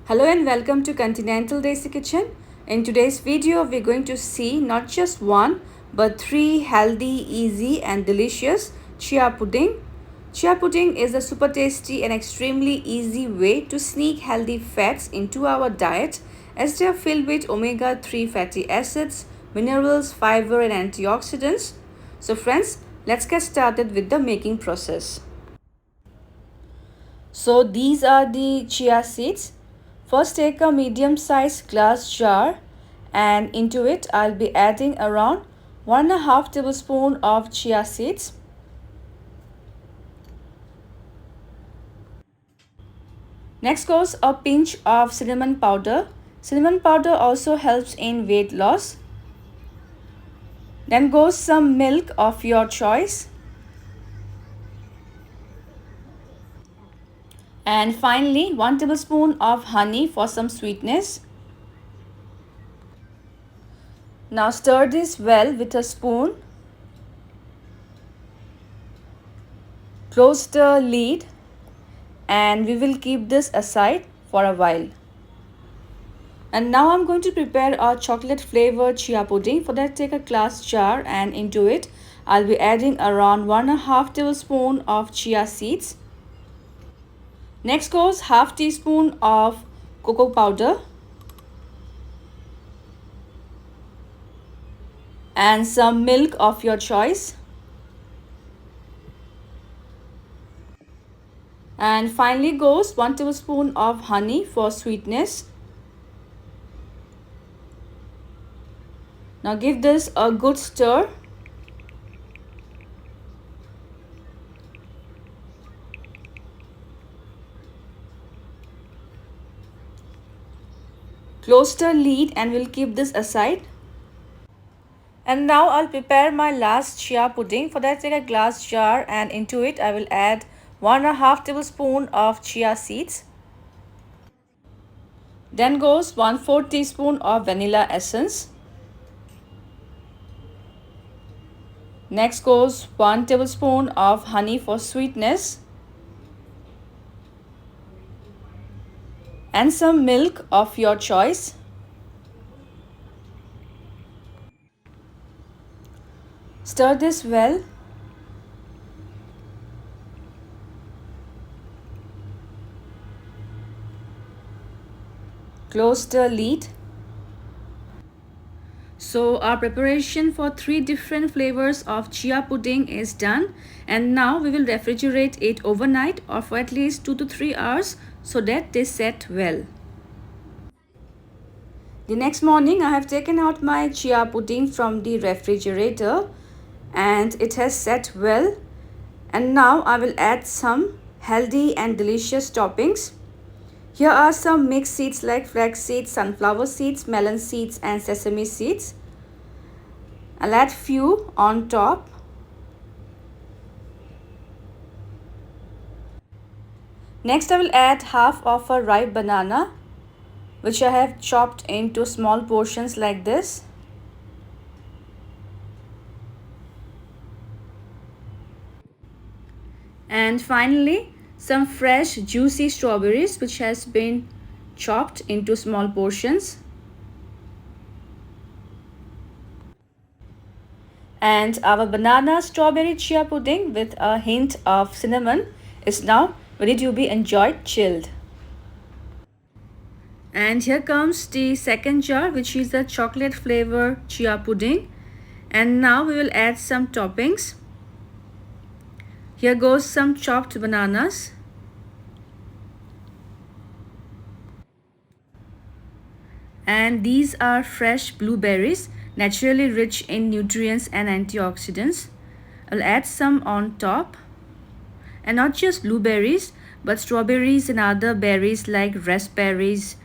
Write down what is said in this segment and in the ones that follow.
Hello and welcome to Continental Desi Kitchen. In today's video, we're going to see not just one but three healthy, easy and delicious chia pudding. Chia pudding is a super tasty and extremely easy way to sneak healthy fats into our diet as they are filled with omega-3 fatty acids, minerals, fiber and antioxidants. So friends, let's get started with the making process. So these are the chia seeds. First take a medium-sized glass jar and into it I'll be adding around 1.5 tablespoon of chia seeds. Next goes a pinch of cinnamon powder. Cinnamon powder also helps in weight loss. Then goes some milk of your choice. And finally 1 tablespoon of honey for some sweetness. Now stir this well with a spoon. Close the lid and we will keep this aside for a while. And now I'm going to prepare a chocolate flavored chia pudding. For that, take a glass jar and into it I'll be adding around 1.5 tablespoon of chia seeds. Next goes half teaspoon of cocoa powder and some milk of your choice. And finally goes 1 tablespoon of honey for sweetness. Now give this a good stir. Close the lid and we'll keep this aside. And now I'll prepare my last chia pudding. For that, take a glass jar and into it I will add 1.5 tablespoon of chia seeds. Then goes 1/4 teaspoon of vanilla essence. Next goes 1 tablespoon of honey for sweetness. And some milk of your choice. Stir this well. Close the lid. So our preparation for 3 different flavors of chia pudding is done, and now we will refrigerate it overnight or for at least 2 to 3 hours so that they set well. The next morning I have taken out my chia pudding from the refrigerator and it has set well, and now I will add some healthy and delicious toppings. Here are some mixed seeds like flax seeds, sunflower seeds, melon seeds and sesame seeds. I'll add few on top. Next I will add half of a ripe banana which I have chopped into small portions like this. And finally some fresh juicy strawberries which has been chopped into small portions. And our banana strawberry chia pudding with a hint of cinnamon is now ready to be enjoyed chilled. And here comes the second jar, which is the chocolate flavor chia pudding. And now we will add some toppings. Here goes some chopped bananas. And these are fresh blueberries, naturally rich in nutrients and antioxidants. I'll add some on top. And not just blueberries, but strawberries and other berries like raspberries.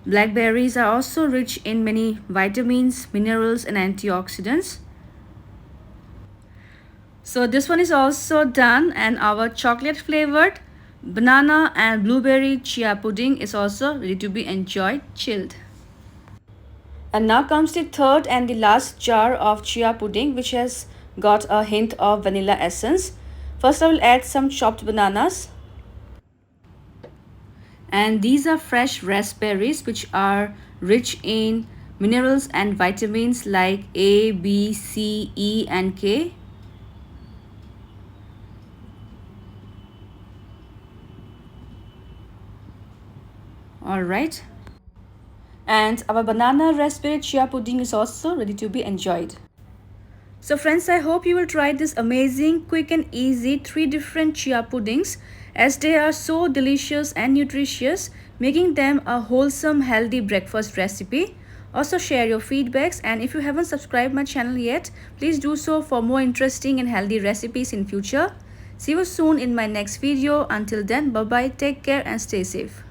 Blackberries are also rich in many vitamins, minerals and antioxidants. So this one is also done, and our chocolate flavored banana and blueberry chia pudding is also ready to be enjoyed chilled. And now comes the third and the last jar of chia pudding, which has got a hint of vanilla essence. First I will add some chopped bananas. And these are fresh raspberries which are rich in minerals and vitamins like A, B, C, E and K. Alright. And our banana raspberry chia pudding is also ready to be enjoyed. So friends, I hope you will try this amazing, quick and easy 3 different chia puddings as they are so delicious and nutritious, making them a wholesome, healthy breakfast recipe. Also share your feedbacks, and if you haven't subscribed my channel yet, please do so for more interesting and healthy recipes in future. See you soon in my next video. Until then, bye bye, take care and stay safe.